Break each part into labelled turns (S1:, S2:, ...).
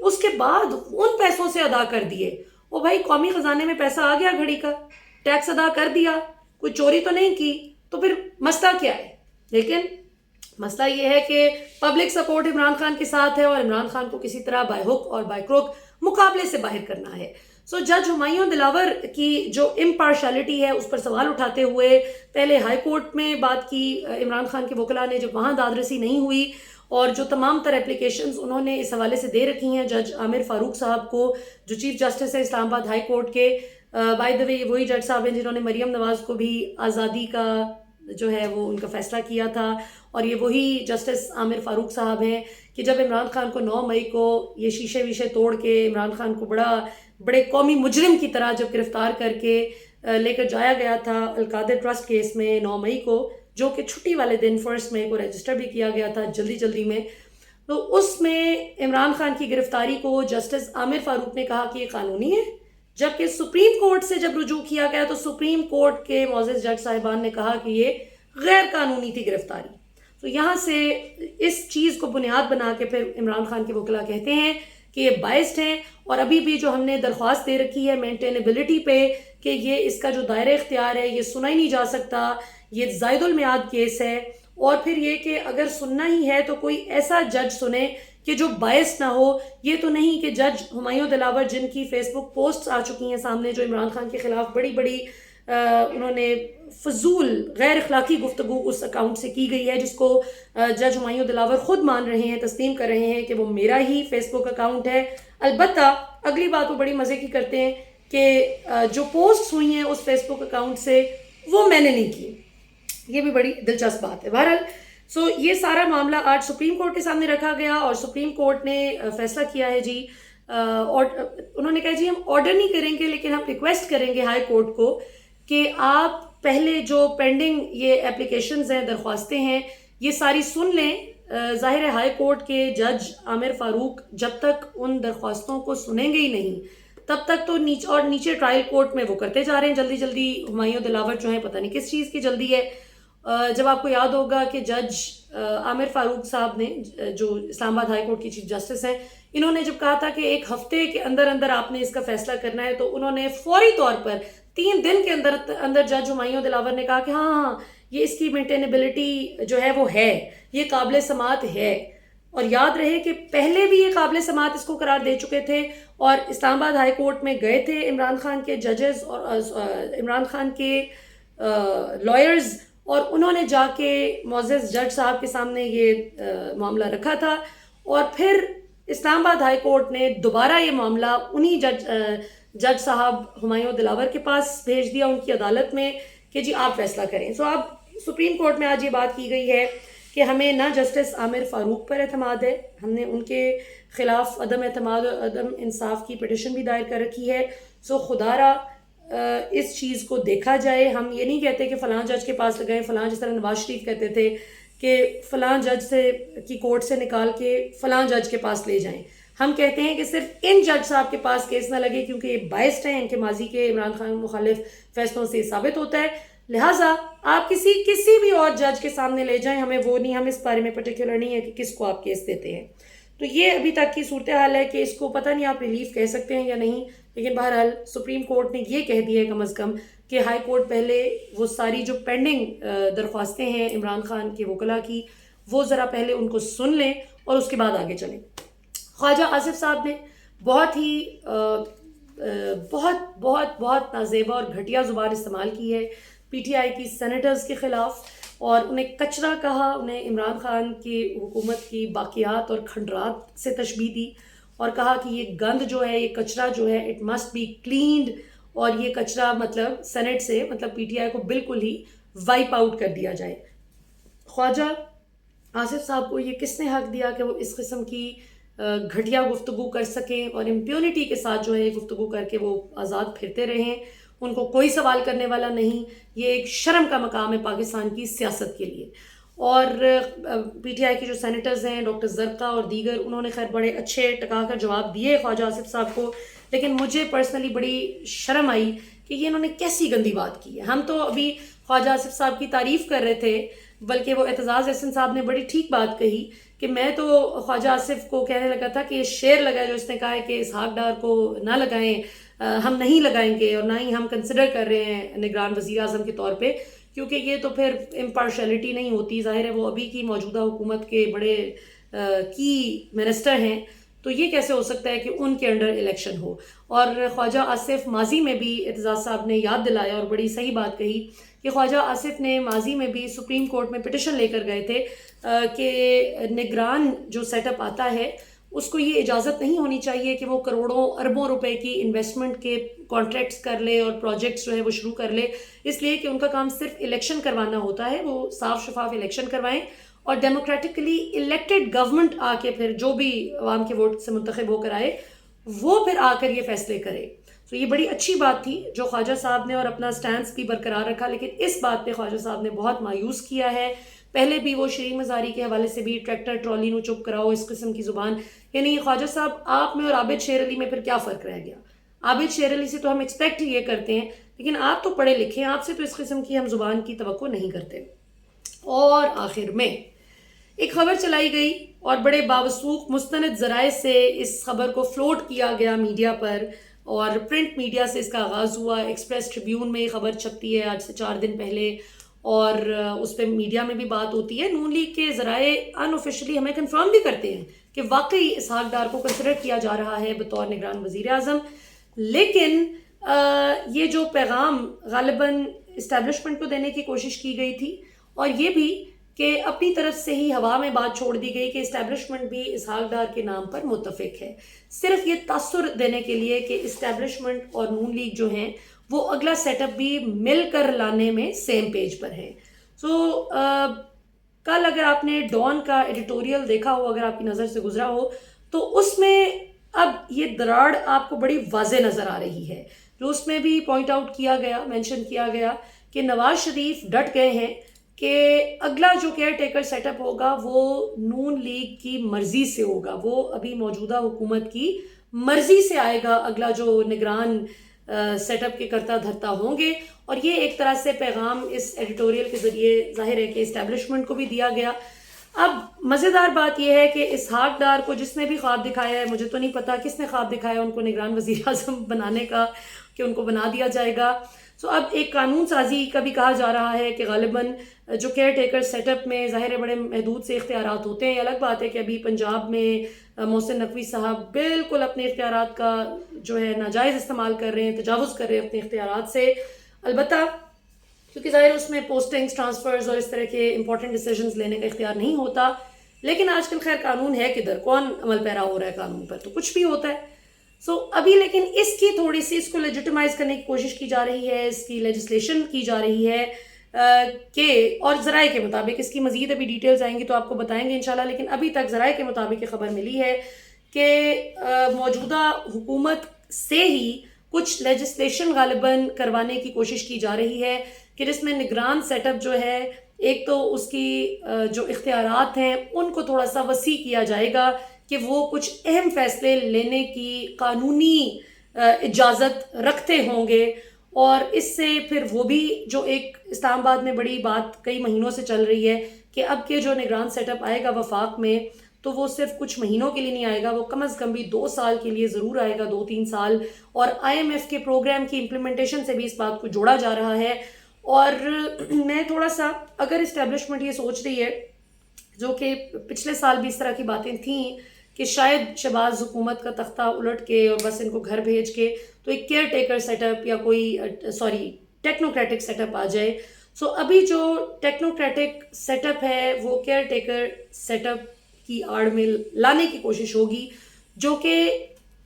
S1: اس کے بعد ان پیسوں سے ادا کر دیے. او بھائی قومی خزانے میں پیسہ آ گیا گھڑی کا, ٹیکس ادا کر دیا, کوئی چوری تو نہیں کی, تو پھر مسئلہ کیا ہے؟ لیکن مسئلہ یہ ہے کہ پبلک سپورٹ عمران خان کے ساتھ ہے اور عمران خان کو کسی طرح بائی ہک اور بائی کروک مقابلے سے باہر کرنا ہے. سو جج ہمایوں دلاور کی جو امپارشلٹی ہے اس پر سوال اٹھاتے ہوئے پہلے ہائی کورٹ میں بات کی عمران خان کے وکلاء نے, جب وہاں داد رسی نہیں ہوئی اور جو تمام تر اپلیکیشنز انہوں نے اس حوالے سے دے رکھی ہیں جج عامر فاروق صاحب کو, جو چیف جسٹس ہے اسلام آباد ہائی کورٹ کے. بائی دا وے وہی جج صاحب ہیں جنہوں نے مریم نواز کو بھی آزادی کا جو ہے وہ ان کا فیصلہ کیا تھا, اور یہ وہی جسٹس عامر فاروق صاحب ہیں کہ جب عمران خان کو 9 مئی کو یہ شیشے ویشے توڑ کے عمران خان کو بڑے قومی مجرم کی طرح جب گرفتار کر کے لے کر جایا گیا تھا القادر ٹرسٹ کیس میں 9 مئی کو, جو کہ چھٹی والے دن 1 مئی کو رجسٹر بھی کیا گیا تھا جلدی میں, تو اس میں عمران خان کی گرفتاری کو جسٹس عامر فاروق نے کہا کہ یہ قانونی ہے, جبکہ سپریم کورٹ سے جب رجوع کیا گیا تو سپریم کورٹ کے معزز جج صاحبان نے کہا کہ یہ غیر قانونی تھی گرفتاری. تو یہاں سے اس چیز کو بنیاد بنا کے پھر عمران خان کے وکلاء کہتے ہیں کہ یہ بائسڈ ہیں, اور ابھی بھی جو ہم نے درخواست دے رکھی ہے مینٹینیبلٹی پہ کہ یہ اس کا جو دائرہ اختیار ہے یہ سنا ہی نہیں جا سکتا, یہ زائد المیعاد کیس ہے, اور پھر یہ کہ اگر سننا ہی ہے تو کوئی ایسا جج سنے کہ جو باعث نہ ہو. یہ تو نہیں کہ جج ہمایوں دلاور جن کی فیس بک پوسٹس آ چکی ہیں سامنے جو عمران خان کے خلاف بڑی انہوں نے فضول غیر اخلاقی گفتگو اس اکاؤنٹ سے کی گئی ہے, جس کو جج ہمایوں دلاور خود مان رہے ہیں, تسلیم کر رہے ہیں کہ وہ میرا ہی فیس بک اکاؤنٹ ہے. البتہ اگلی بات وہ بڑی مزے کی کرتے ہیں کہ جو پوسٹس ہوئی ہیں اس فیس بک اکاؤنٹ سے وہ میں نے نہیں کی. یہ بھی بڑی دلچسپ بات ہے. بہرحال یہ سارا معاملہ آج سپریم کورٹ کے سامنے رکھا گیا اور سپریم کورٹ نے فیصلہ کیا ہے جی, اور انہوں نے کہا جی ہم آرڈر نہیں کریں گے لیکن ہم ریکویسٹ کریں گے ہائی کورٹ کو کہ آپ پہلے جو پینڈنگ یہ اپلیکیشنز ہیں, درخواستیں ہیں, یہ ساری سن لیں. ظاہر ہے ہائی کورٹ کے جج عامر فاروق جب تک ان درخواستوں کو سنیں گے ہی نہیں تب تک تو نیچے ٹرائل کورٹ میں وہ کرتے جا رہے ہیں جلدی. ہمایوں دلاور جو ہیں پتہ نہیں کس چیز کی جلدی ہے. جب آپ کو یاد ہوگا کہ جج عامر فاروق صاحب نے جو اسلام آباد ہائی کورٹ کی چیف جسٹس ہیں, انہوں نے جب کہا تھا کہ 1 ہفتے کے اندر آپ نے اس کا فیصلہ کرنا ہے, تو انہوں نے فوری طور پر 3 دن کے اندر جج ہمایوں دلاور نے کہا کہ ہاں یہ اس کی مینٹینیبلٹی جو ہے وہ ہے, یہ قابل سماعت ہے. اور یاد رہے کہ پہلے بھی یہ قابل سماعت اس کو قرار دے چکے تھے, اور اسلام آباد ہائی کورٹ میں گئے تھے عمران خان کے ججز اور عمران خان کے لائرز, اور انہوں نے جا کے معزز جج صاحب کے سامنے یہ معاملہ رکھا تھا, اور پھر اسلام آباد ہائی کورٹ نے دوبارہ یہ معاملہ انہی جج صاحب ہمایوں دلاور کے پاس بھیج دیا ان کی عدالت میں کہ جی آپ فیصلہ کریں. سو اب سپریم کورٹ میں آج یہ بات کی گئی ہے کہ ہمیں نہ جسٹس عامر فاروق پر اعتماد ہے, ہم نے ان کے خلاف عدم اعتماد اور عدم انصاف کی پٹیشن بھی دائر کر رکھی ہے. سو خدا را اس چیز کو دیکھا جائے. ہم یہ نہیں کہتے کہ فلاں جج کے پاس لگائیں, فلاں جس طرح نواز شریف کہتے تھے کہ فلاں جج سے کی کورٹ سے نکال کے فلاں جج کے پاس لے جائیں. ہم کہتے ہیں کہ صرف ان جج صاحب کے پاس کیس نہ لگے کیونکہ یہ بائسڈ ہیں, ان کے ماضی کے عمران خان مخالف فیصلوں سے ثابت ہوتا ہے. لہٰذا آپ کسی بھی اور جج کے سامنے لے جائیں, ہمیں وہ نہیں, ہم اس بارے میں پرٹیکولر نہیں ہے کہ کس کو آپ کیس دیتے ہیں. تو یہ ابھی تک کی صورتحال ہے کہ اس کو پتہ نہیں آپ ریلیف کہہ سکتے ہیں یا نہیں, لیکن بہرحال سپریم کورٹ نے یہ کہہ دیا ہے کم از کم کہ ہائی کورٹ پہلے وہ ساری جو پینڈنگ درخواستیں ہیں عمران خان کے وکلاء کی وہ ذرا پہلے ان کو سن لیں اور اس کے بعد آگے چلیں. خواجہ آصف صاحب نے بہت ہی بہت نازیبا اور گھٹیا زبان استعمال کی ہے پی ٹی آئی کی سینیٹرز کے خلاف, اور انہیں کچرا کہا, انہیں عمران خان کی حکومت کی باقیات اور کھنڈرات سے تشبیہ دی اور کہا کہ یہ گند جو ہے, یہ کچرا جو ہے اٹ مسٹ بی کلینڈ, اور یہ کچرا مطلب سینٹ سے مطلب پی ٹی آئی کو بالکل ہی وائپ آؤٹ کر دیا جائے. خواجہ آصف صاحب کو یہ کس نے حق دیا کہ وہ اس قسم کی گھٹیا گفتگو کر سکیں اور امپیونٹی کے ساتھ جو ہے گفتگو کر کے وہ آزاد پھرتے رہیں, ان کو کوئی سوال کرنے والا نہیں. یہ ایک شرم کا مقام ہے پاکستان کی سیاست کے لیے. اور پی ٹی آئی کے جو سینیٹرز ہیں ڈاکٹر زرقا اور دیگر, انہوں نے خیر بڑے اچھے ٹکا کر جواب دیے خواجہ آصف صاحب کو, لیکن مجھے پرسنلی بڑی شرم آئی کہ یہ انہوں نے کیسی گندی بات کی ہے. ہم تو ابھی خواجہ آصف صاحب کی تعریف کر رہے تھے بلکہ وہ اعتزاز احسن صاحب نے بڑی ٹھیک بات کہی کہ میں تو خواجہ آصف کو کہنے لگا تھا کہ یہ شعر لگا جو اس نے کہا ہے کہ اسحاق ڈار کو نہ لگائیں، ہم نہیں لگائیں گے اور نہ ہی ہم کنسیڈر کر رہے ہیں نگران وزیر اعظم کے طور پہ، کیونکہ یہ تو پھر امپارشلٹی نہیں ہوتی، ظاہر ہے وہ ابھی کی موجودہ حکومت کے بڑے کی منسٹر ہیں، تو یہ کیسے ہو سکتا ہے کہ ان کے انڈر الیکشن ہو۔ اور خواجہ آصف ماضی میں بھی اعتزاز صاحب نے یاد دلایا اور بڑی صحیح بات کہی کہ خواجہ آصف نے ماضی میں بھی سپریم کورٹ میں پٹیشن لے کر گئے تھے کہ نگران جو سیٹ اپ آتا ہے اس کو یہ اجازت نہیں ہونی چاہیے کہ وہ کروڑوں اربوں روپے کی انویسٹمنٹ کے کانٹریکٹس کر لے اور پروجیکٹس جو ہے وہ شروع کر لے، اس لیے کہ ان کا کام صرف الیکشن کروانا ہوتا ہے، وہ صاف شفاف الیکشن کروائیں اور ڈیموکریٹکلی الیکٹڈ گورنمنٹ آ کے پھر جو بھی عوام کے ووٹ سے منتخب ہو کر آئے وہ پھر آ کر یہ فیصلے کرے۔ تو یہ بڑی اچھی بات تھی جو خواجہ صاحب نے اور اپنا سٹینس بھی برقرار رکھا، لیکن اس بات پہ خواجہ صاحب نے بہت مایوس کیا ہے۔ پہلے بھی وہ شرین مزاری کے حوالے سے بھی ٹریکٹر ٹرالی نو چپ کراؤ اس قسم کی زبان، یعنی خواجہ صاحب آپ میں اور عابد شیر علی میں پھر کیا فرق رہ گیا؟ عابد شیر علی سے تو ہم ایکسپیکٹ ہی یہ کرتے ہیں، لیکن آپ تو پڑھے لکھے ہیں، آپ سے تو اس قسم کی ہم زبان کی توقع نہیں کرتے۔ اور آخر میں ایک خبر چلائی گئی اور بڑے باوثوق مستند ذرائع سے اس خبر کو فلوٹ کیا گیا میڈیا پر، اور پرنٹ میڈیا سے اس کا آغاز ہوا۔ ایکسپریس ٹریبیون میں یہ خبر چھپتی ہے آج سے 4 دن پہلے، اور اس پہ میڈیا میں بھی بات ہوتی ہے۔ نون لیگ کے ذرائع ان آفیشلی ہمیں کنفرم بھی کرتے ہیں کہ واقعی اسحاق ڈار کو کنسیڈر کیا جا رہا ہے بطور نگران وزیر اعظم، لیکن یہ جو پیغام غالباً اسٹیبلشمنٹ کو دینے کی کوشش کی گئی تھی، اور یہ بھی کہ اپنی طرف سے ہی ہوا میں بات چھوڑ دی گئی کہ اسٹیبلشمنٹ بھی اسحاق ڈار کے نام پر متفق ہے، صرف یہ تاثر دینے کے لیے کہ اسٹیبلشمنٹ اور نون لیگ جو ہیں وہ اگلا سیٹ اپ بھی مل کر لانے میں سیم پیج پر ہیں۔ کل اگر آپ نے ڈان کا ایڈیٹوریل دیکھا ہو، اگر آپ کی نظر سے گزرا ہو، تو اس میں اب یہ دراڑ آپ کو بڑی واضح نظر آ رہی ہے، جو اس میں بھی پوائنٹ آؤٹ کیا گیا، مینشن کیا گیا کہ نواز شریف ڈٹ گئے ہیں کہ اگلا جو کیئر ٹیکر سیٹ اپ ہوگا وہ نون لیگ کی مرضی سے ہوگا، وہ ابھی موجودہ حکومت کی مرضی سے آئے گا اگلا جو نگران سیٹ اپ کے کرتا دھرتا ہوں گے۔ اور یہ ایک طرح سے پیغام اس ایڈیٹوریل کے ذریعے ظاہر ہے کہ اسٹیبلشمنٹ کو بھی دیا گیا۔ اب مزیدار بات یہ ہے کہ اسحاق ڈار کو جس نے بھی خواب دکھایا ہے، مجھے تو نہیں پتا کس نے خواب دکھایا ان کو نگران وزیر اعظم بنانے کا کہ ان کو بنا دیا جائے گا۔ اب ایک قانون سازی کا بھی کہا جا رہا ہے کہ غالباً جو کیئر ٹیکر سیٹ اپ میں ظاہر بڑے محدود سے اختیارات ہوتے ہیں۔ الگ بات ہے کہ ابھی پنجاب میں محسن نقوی صاحب بالکل اپنے اختیارات کا جو ہے ناجائز استعمال کر رہے ہیں، تجاوز کر رہے ہیں اپنے اختیارات سے، البتہ کیونکہ ظاہر اس میں پوسٹنگز، ٹرانسفرز اور اس طرح کے امپورٹنٹ ڈیسیجنز لینے کا اختیار نہیں ہوتا۔ لیکن آج کل خیر قانون ہے کدھر، کون عمل پیرا ہو رہا ہے قانون پر، تو کچھ بھی ہوتا ہے۔ ابھی لیکن اس کی تھوڑی سی اس کو لیجیٹیمائز کرنے کی کوشش کی جا رہی ہے، اس کی لیجسلیشن کی جا رہی ہے کہ اور ذرائع کے مطابق اس کی مزید ابھی ڈیٹیلز آئیں گی تو آپ کو بتائیں گے انشاءاللہ، لیکن ابھی تک ذرائع کے مطابق یہ خبر ملی ہے کہ موجودہ حکومت سے ہی کچھ لیجسلیشن غالباً کروانے کی کوشش کی جا رہی ہے کہ جس میں نگران سیٹ اپ جو ہے ایک تو اس کی جو اختیارات ہیں ان کو تھوڑا سا وسیع کیا جائے گا کہ وہ کچھ اہم فیصلے لینے کی قانونی اجازت رکھتے ہوں گے، اور اس سے پھر وہ بھی جو ایک اسلام آباد میں بڑی بات کئی مہینوں سے چل رہی ہے کہ اب کے جو نگران سیٹ اپ آئے گا وفاق میں تو وہ صرف کچھ مہینوں کے لیے نہیں آئے گا، وہ کم از کم بھی 2 سال کے لیے ضرور آئے گا، 2-3 سال، اور IMF کے پروگرام کی امپلیمنٹیشن سے بھی اس بات کو جوڑا جا رہا ہے۔ اور میں تھوڑا سا اگر اسٹیبلشمنٹ یہ سوچ رہی ہے، جو کہ پچھلے سال بھی اس طرح کی باتیں تھیں کہ شاید شہباز حکومت کا تختہ الٹ کے اور بس ان کو گھر بھیج کے تو ایک کیئر ٹیکر سیٹ اپ یا کوئی ٹیکنوکریٹک سیٹ اپ آ جائے۔ ابھی جو ٹیکنوکریٹک سیٹ اپ ہے وہ کیئر ٹیکر سیٹ اپ کی آڑ میں لانے کی کوشش ہوگی، جو کہ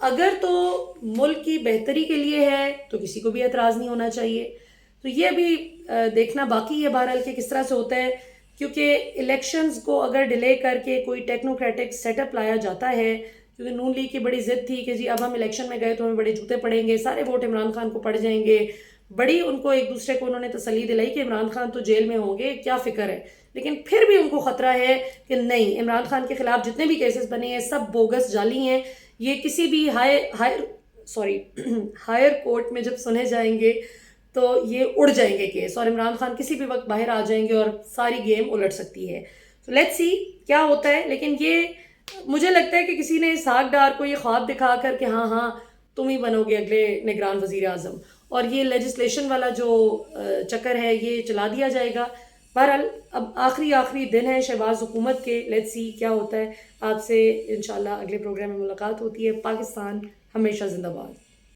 S1: اگر تو ملک کی بہتری کے لیے ہے تو کسی کو بھی اعتراض نہیں ہونا چاہیے۔ تو یہ ابھی دیکھنا باقی ہے بہرحال کہ کس طرح سے ہوتا ہے، کیونکہ الیکشنز کو اگر ڈیلے کر کے کوئی ٹیکنوکریٹک سیٹ اپ لایا جاتا ہے، کیونکہ نون لیگ کی بڑی ضد تھی کہ جی اب ہم الیکشن میں گئے تو ہمیں بڑے جوتے پڑیں گے، سارے ووٹ عمران خان کو پڑ جائیں گے، بڑی ان کو ایک دوسرے کو انہوں نے تسلی دلائی کہ عمران خان تو جیل میں ہوں گے، کیا فکر ہے، لیکن پھر بھی ان کو خطرہ ہے کہ نہیں، عمران خان کے خلاف جتنے بھی کیسز بنے ہیں سب بوگس جعلی ہیں، یہ کسی بھی ہائر کورٹ میں جب سنے جائیں گے تو یہ اڑ جائیں گے کیس، اور عمران خان کسی بھی وقت باہر آ جائیں گے اور ساری گیم الٹ سکتی ہے. تو لیٹس سی کیا ہوتا ہے. لیکن یہ مجھے لگتا ہے کہ کسی نے اسحاق ڈار کو یہ خواب دکھا کر کہ ہاں ہاں تم ہی بنو گے اگلے نگران وزیر اعظم، اور یہ لیجسلیشن والا جو چکر ہے یہ چلا دیا جائے گا. بہرحال اب آخری دن ہے شہباز حکومت کے. لیٹس سی کیا ہوتا ہے. آپ سے انشاءاللہ اگلے پروگرام میں ملاقات ہوتی ہے. پاکستان ہمیشہ زندہ باد.